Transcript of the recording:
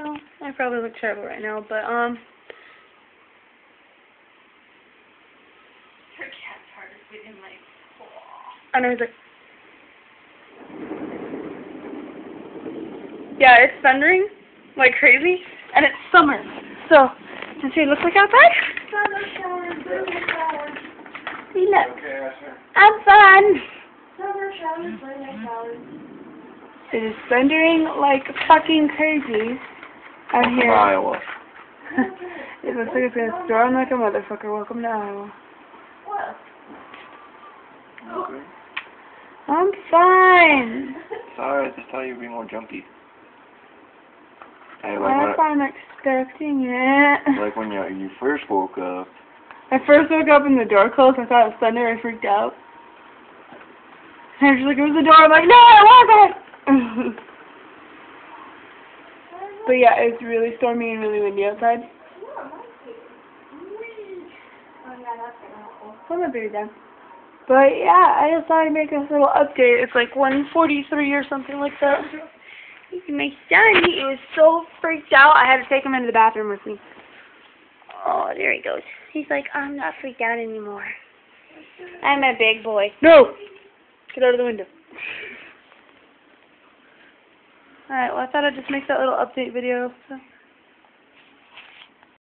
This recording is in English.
Well, I probably look terrible right now, but, Her cat's heart is beating like, I know he's like, yeah, it's thundering like crazy, and it's summer, so, does it look like outside? See, look, I'm fun. It is thundering like fucking crazy out here. Iowa. It looks like it's gonna storm like a motherfucker. Welcome to Iowa. Okay. I'm fine. Sorry, I just thought you'd be more jumpy. Hey, That's why I'm expecting it. like when you first woke up. I first woke up and the door closed. I thought it was thunder. I freaked out. I was like, it was the door. I'm like, no, it wasn't. But yeah, it's really stormy and really windy outside. Put my beard down. But yeah, I just thought I'd make this little update. It's like 1:43 or something like that. My son, he was so freaked out, I had to take him into the bathroom with me. Oh, there he goes. He's like, I'm not freaked out anymore. I'm a big boy. No! Get out of the window. Alright, well, I thought I'd just make that little update video. So.